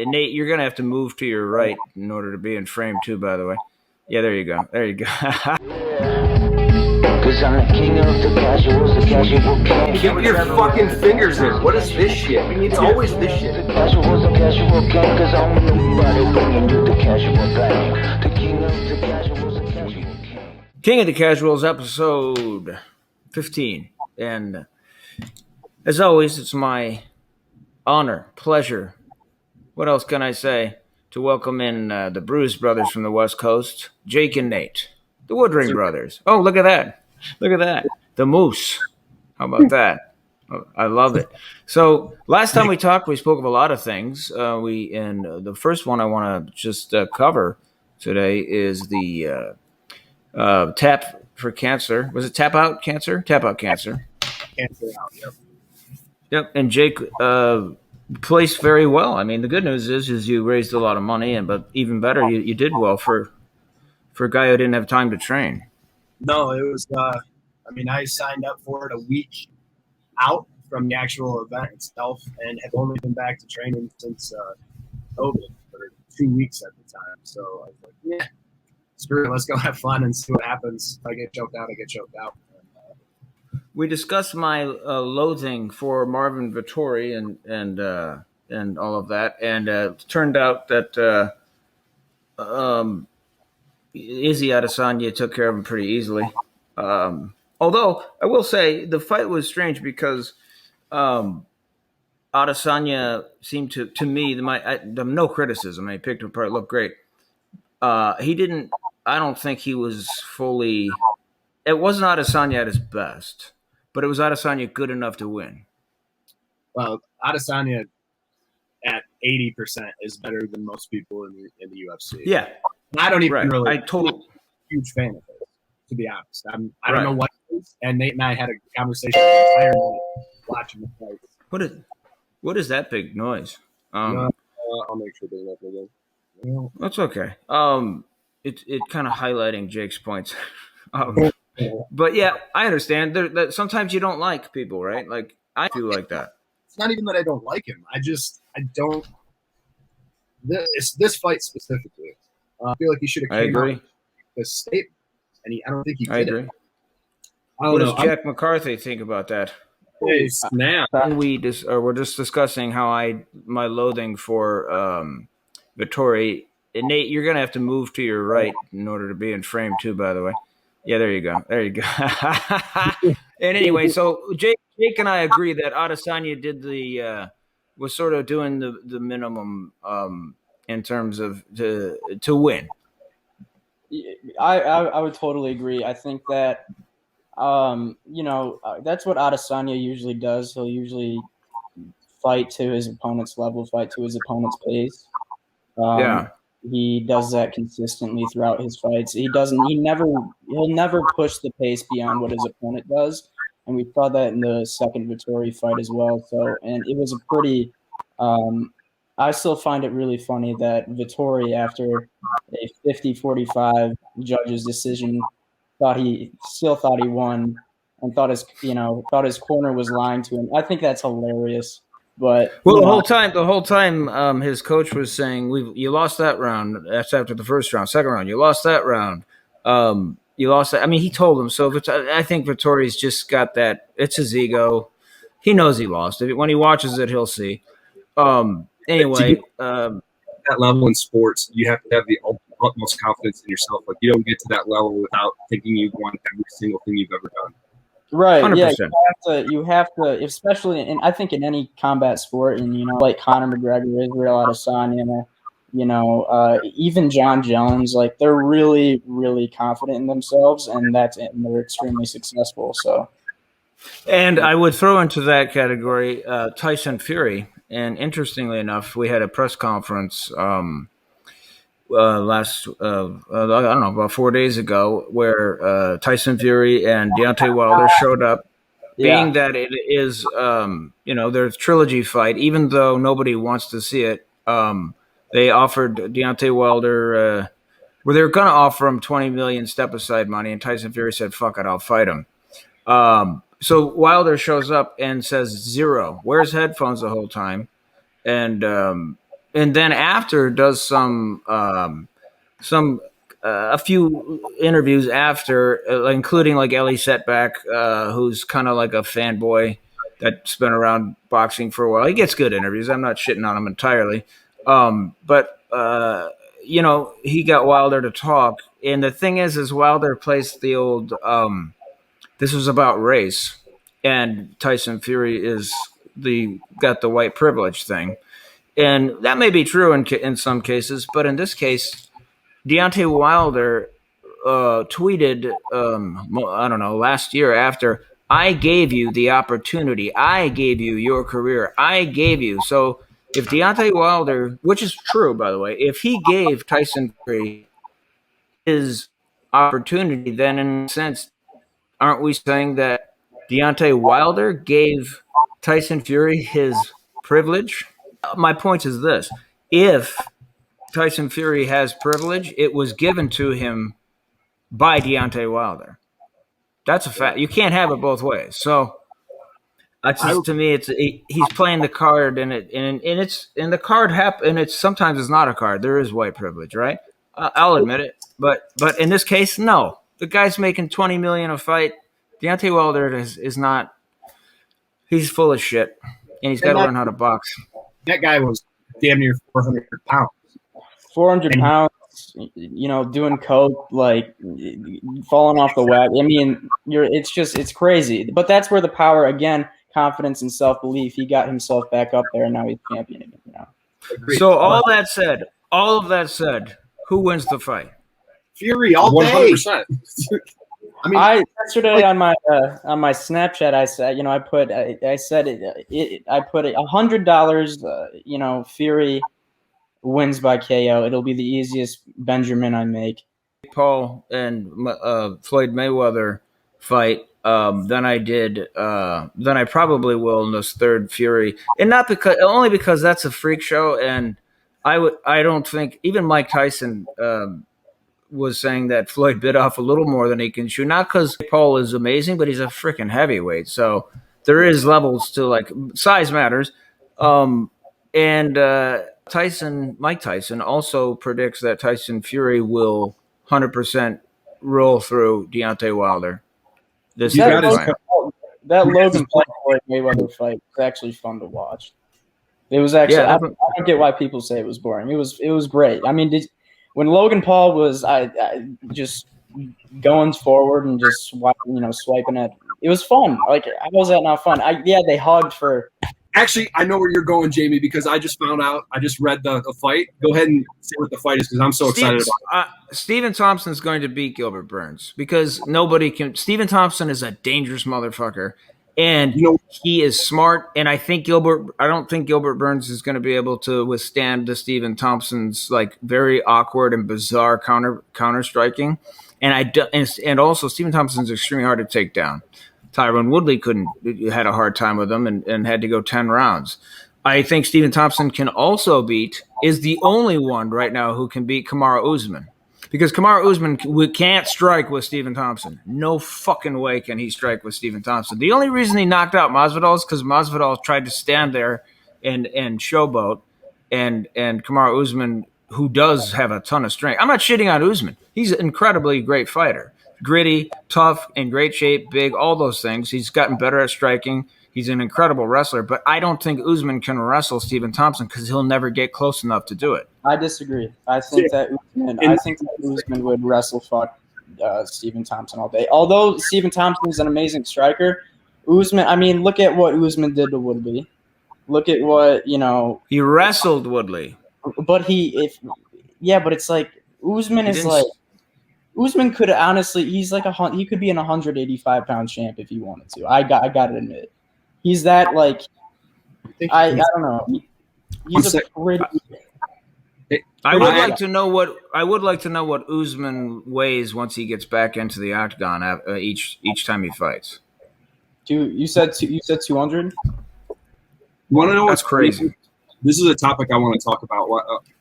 Nate, you're gonna have to move to your right in order to be in frame too. By the way, yeah, there you go. There you go. Cause I'm the king of the casuals, the casual king. Get with your fucking fingers in. What is this shit? It's always this shit. The casuals, the casual king. Cause I'm nobody bringing you the casual bang. The king of the casuals, the casual king. King of the Casuals, episode 15. And as always, it's my honor, pleasure. What else can I say? To welcome in the Bruce brothers from the West Coast, Jake and Nate. The Woodring brothers. Oh, look at that. Look at that. The Moose. How about that? I love it. So last time we talked, we spoke of a lot of things. And the first one I want to just cover today is the tap for cancer. Was it tap out cancer? Tap out cancer. Cancer out. Yep. Yep. And Jake placed very well. I mean, the good news is you raised a lot of money, but even better, you did well for a guy who didn't have time to train. No, it was. I signed up for it a week out from the actual event itself, and have only been back to training since COVID for 2 weeks at the time. So I was like, yeah, screw it, let's go have fun and see what happens. If I get choked out, I get choked out. We discussed my loathing for Marvin Vettori and all of that, and it turned out that Izzy Adesanya took care of him pretty easily. Although I will say the fight was strange because Adesanya seemed to me, no criticism. He picked him apart, looked great. He didn't. I don't think he was fully. It wasn't Adesanya at his best, but it was Adesanya good enough to win. Well, Adesanya at 80% is better than most people in the UFC. Yeah, I don't even really. I'm a huge fan of it, to be honest. I don't Right. know what it is. And Nate and I had a conversation the entire night watching the fights. What is that big noise? I'll make sure there's nothing again. That's okay. It kind of highlighting Jake's points. But yeah, I understand. That sometimes you don't like people, right? Like I feel like that. It's not even that I don't like him. I don't. This fight specifically, I feel like he should have I came out agree. with a statement, and I don't think he did. I agree. I What don't does know. Jack McCarthy think about that? Hey, snap. We're just discussing how my loathing for Vettori. And Nate, you're gonna have to move to your right in order to be in frame too. By the way, yeah, there you go. There you go. And anyway, so Jake and I agree that Adesanya did was sort of doing the minimum in terms of to win. I would totally agree. I think that that's what Adesanya usually does. He'll usually fight to his opponent's level, fight to his opponent's pace. Yeah. He does that consistently throughout his fights. He'll never push the pace beyond what his opponent does. And we saw that in the second Vettori fight as well. So, and it was a pretty, I still find it really funny that Vettori, after a 50-45 judge's decision, thought he won and thought his corner was lying to him. I think that's hilarious. But the whole time, his coach was saying, "You lost that round." That's after the first round. Second round, you lost that round. You lost that. I mean, he told him. So I think Vittori's just got that. It's his ego. He knows he lost. When he watches it, he'll see. Anyway, that level in sports, you have to have the utmost confidence in yourself. Like you don't get to that level without thinking you've won every single thing you've ever done. Right. 100%. Yeah. You have to, especially I think in any combat sport, and like Conor McGregor, Israel Adesanya, even John Jones, like they're really, really confident in themselves, and they're extremely successful. So. And I would throw into that category Tyson Fury. And interestingly enough, we had a press conference about 4 days ago, where Tyson Fury and Deontay Wilder showed up. Being that it is, their trilogy fight, even though nobody wants to see it, they offered Deontay Wilder, they were going to offer him $20 million step-aside money, and Tyson Fury said, "Fuck it, I'll fight him." So Wilder shows up and says zero, wears headphones the whole time, and and then after does a few interviews after, including like Ellie Setback, who's kind of like a fanboy that's been around boxing for a while. He gets good interviews. I'm not shitting on him entirely, but he got Wilder to talk. And the thing is Wilder plays the old. This was about race, and Tyson Fury got the white privilege thing, and that may be true in some cases, but in this case, Deontay Wilder tweeted, I don't know, last year after, I gave you the opportunity. I gave you your career. I gave you. So if Deontay Wilder, which is true, by the way, if he gave Tyson Fury his opportunity, then in a sense, aren't we saying that Deontay Wilder gave Tyson Fury his privilege? My point is this. If Tyson Fury has privilege, it was given to him by Deontay Wilder. That's a fact. You can't have it both ways. So that's just, to me, he's playing the card, and the card and it's sometimes it's not a card. There is white privilege, right? I'll admit it. But in this case, no. The guy's making $20 million a fight. Deontay Wilder is not. He's full of shit, and he's got to learn how to box. That guy was damn near 400 pounds. 400 pounds, doing coke, like falling off the wagon. I mean, it's crazy. But that's where the power, again, confidence and self-belief. He got himself back up there, and now he's champion again. So all of that said, who wins the fight? Fury all day. 100%. I yesterday on my Snapchat, I said, I put $100. Fury wins by KO. It'll be the easiest Benjamin I make. Paul and Floyd Mayweather fight. Than I probably will in this third Fury, and only because that's a freak show, and I don't think even Mike Tyson was saying that Floyd bit off a little more than he can chew. Not because Paul is amazing, but he's a freaking heavyweight, so there is levels to, like, size matters. Mike Tyson also predicts that Tyson Fury will 100% roll through Deontay Wilder. That Logan Paul Mayweather fight was actually fun to watch. It was actually. I don't get why people say it was boring. It was great. I mean, when Logan Paul was I just going forward and just swiping it. It was fun. Like, how was that not fun? They hugged for. Actually, I know where you're going, Jamie, because I just found out. I just read the fight. Go ahead and say what the fight is, because I'm so excited about it. Stephen Thompson's going to beat Gilbert Burns because nobody can. Stephen Thompson is a dangerous motherfucker, and he is smart. And I don't think Gilbert Burns is going to be able to withstand the Stephen Thompson's like very awkward and bizarre counter striking. And also Stephen Thompson's extremely hard to take down. Tyron Woodley had a hard time with him and had to go 10 rounds. I think Stephen Thompson is the only one right now who can beat Kamaru Usman, because Kamaru Usman can't strike with Stephen Thompson. No fucking way can he strike with Stephen Thompson. The only reason he knocked out Masvidal is because Masvidal tried to stand there and showboat, and Kamaru Usman, who does have a ton of strength. I'm not shitting on Usman. He's an incredibly great fighter. Gritty, tough, in great shape, big, all those things. He's gotten better at striking. He's an incredible wrestler, but I don't think Usman can wrestle Stephen Thompson because he'll never get close enough to do it. I disagree. I think that Usman would wrestle fuck Stephen Thompson all day. Although Stephen Thompson is an amazing striker, Usman. I mean, look at what Usman did to Woodley. Look at what He wrestled Woodley, but but it's like Usman is like. Usman could honestly, he could be an 185-pound champ if he wanted to. I got to admit, he's that like. I don't know. He's a pretty. I would like to know what Usman weighs once he gets back into the octagon each time he fights. You said 200. You want to know what's That's crazy? This is a topic I want to talk about.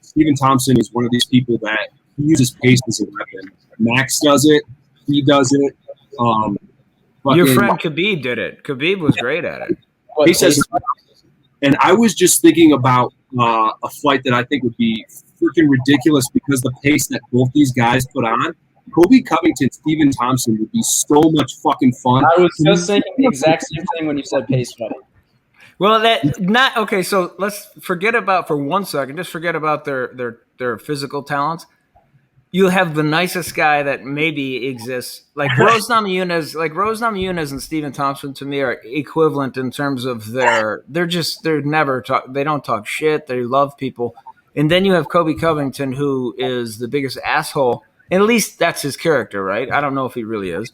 Stephen Thompson is one of these people that uses pace as a weapon. Max does it. He does it. Your friend Khabib did it. Khabib was great at it. He says, and I was just thinking about a fight that I think would be freaking ridiculous because the pace that both these guys put on. Kobe Covington, Stephen Thompson would be so much fucking fun. I was just thinking the exact same thing when you said pace fighting. Well, that not okay. So let's forget about for 1 second. Just forget about their physical talents. You have the nicest guy that maybe exists, like Rose Namajunas. Like Rose Namajunas and Stephen Thompson to me are equivalent in terms of they're never talk. They don't talk shit. They love people. And then you have Kobe Covington, who is the biggest asshole. At least that's his character, right? I don't know if he really is.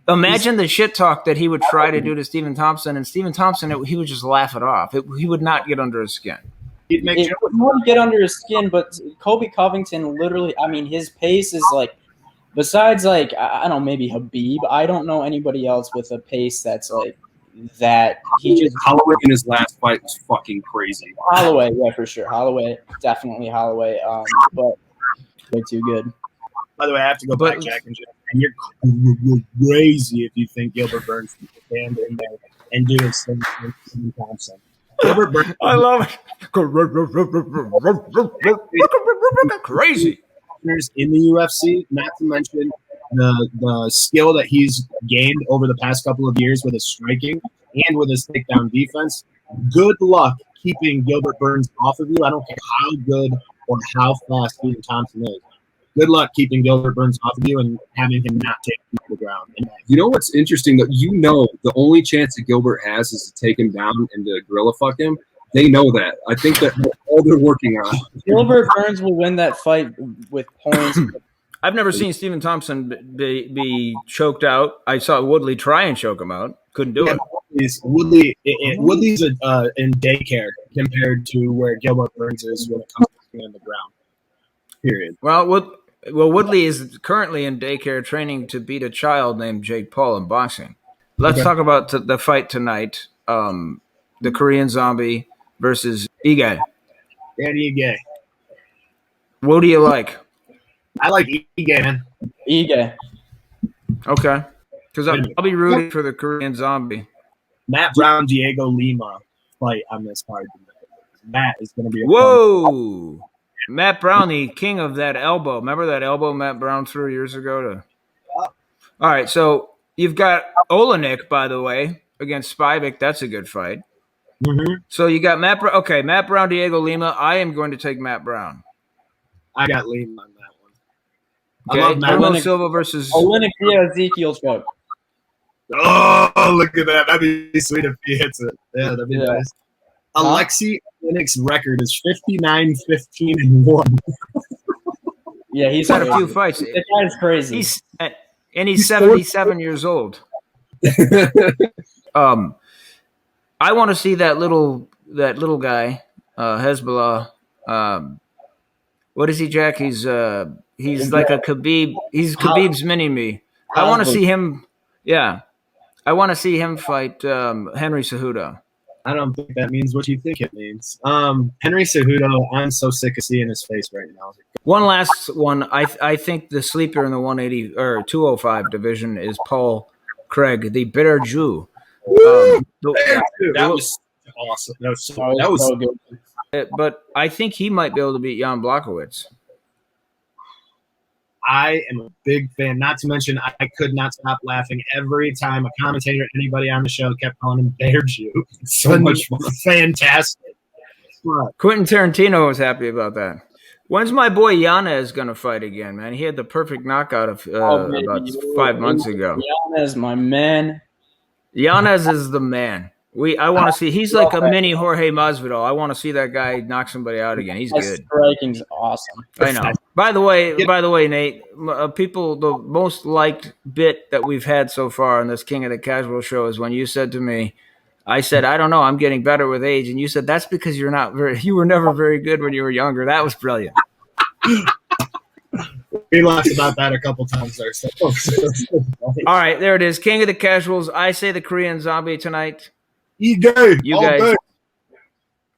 Imagine the shit talk that he would try to do to Stephen Thompson, and Stephen Thompson, he would just laugh it off. He would not get under his skin. He'd make It wouldn't get under his skin, but Kobe Covington literally, I mean, his pace is like, besides like, I don't know, maybe Habib, I don't know anybody else with a pace that's like that. He just, Holloway in his last fight was fucking crazy. Holloway, yeah, for sure. Holloway, definitely Holloway, but way too good. By the way, I have to go back, Jack, and you're crazy if you think Gilbert Burns can stand in there and do his thing with Stephen Thompson. Gilbert Burns, I love it. Crazy. in the UFC, not to mention the skill that he's gained over the past couple of years with his striking and with his takedown defense. Good luck keeping Gilbert Burns off of you. I don't care how good or how fast Stephen Thompson is. Good luck keeping Gilbert Burns off of you and having him not take you to the ground. You know what's interesting? That the only chance that Gilbert has is to take him down and to gorilla fuck him. They know that. I think that's all they're working on. Gilbert Burns will win that fight with points. I've never seen Stephen Thompson be choked out. I saw Woodley try and choke him out. Couldn't do it. Woodley's in daycare compared to where Gilbert Burns is when it comes to being on the ground. Period. Well, Woodley is currently in daycare training to beat a child named Jake Paul in boxing. Let's talk about the fight tonight. The Korean Zombie versus Ige. Danny Ige. What do you like? I like Ige, man. Ige. Okay. Because I'll be rooting for the Korean Zombie. Matt Brown, Diego Lima fight on this card tonight. Matt is going to be a Whoa! Matt Brown, the king of that elbow. Remember that elbow Matt Brown threw years ago? All right, so you've got Olenek, by the way, against Spivak. That's a good fight. Mm-hmm. So you got Matt Brown. Okay, Matt Brown, Diego Lima. I am going to take Matt Brown. I got Lima on that one. Okay, I love Matt Bruno Brown. Silva versus Olenek via Ezekiel choke. Oh, look at that. That'd be sweet if he hits it. Yeah, that'd be nice. Alexei Olenek's record is 59-15-1. Yeah, he's had a crazy. few fights. That guy's crazy. He's 77 years old. I want to see that little guy, Hezbollah. What is he, Jack? He's like a Khabib. He's Khabib's mini-me. I want to see him. Yeah, I want to see him fight Henry Cejudo. I don't think that means what you think it means. Henry Cejudo, I'm so sick of seeing his face right now. One last one. I think the sleeper in the 180 or 205 division is Paul Craig, the bitter Jew. That was awesome. That was so good. But I think he might be able to beat Jan Blachowicz. I am a big fan. Not to mention, I could not stop laughing every time a commentator, anybody on the show, kept calling him Bear Jew. So much fun. Fantastic. Quentin Tarantino was happy about that. When's my boy Yanez going to fight again, man? He had the perfect knockout of about 5 months ago. Yanez, my man. Yanez is the man. I want to see. He's like a mini Jorge Masvidal. I want to see that guy knock somebody out again. He's That good. striking's awesome. I know. By the way, Nate, the most liked bit that we've had so far on this King of the Casual show is when you said to me, I said, I don't know, I'm getting better with age, and you said that's because you were never very good when you were younger. That was brilliant. We laughed about that a couple times there. So. All right, there it is. King of the Casuals. I say the Korean Zombie tonight. Ige, You all guys. day.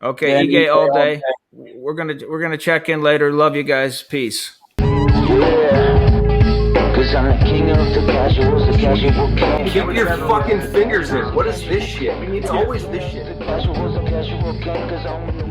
Okay, Yeah, Ige all day. We're gonna check in later. Love you guys. Peace. Yeah. Cause I'm the king of the casuals, the casual king. Keep your fucking fingers in. What is this shit? It's always this shit. The casuals, the casual king, cause I'm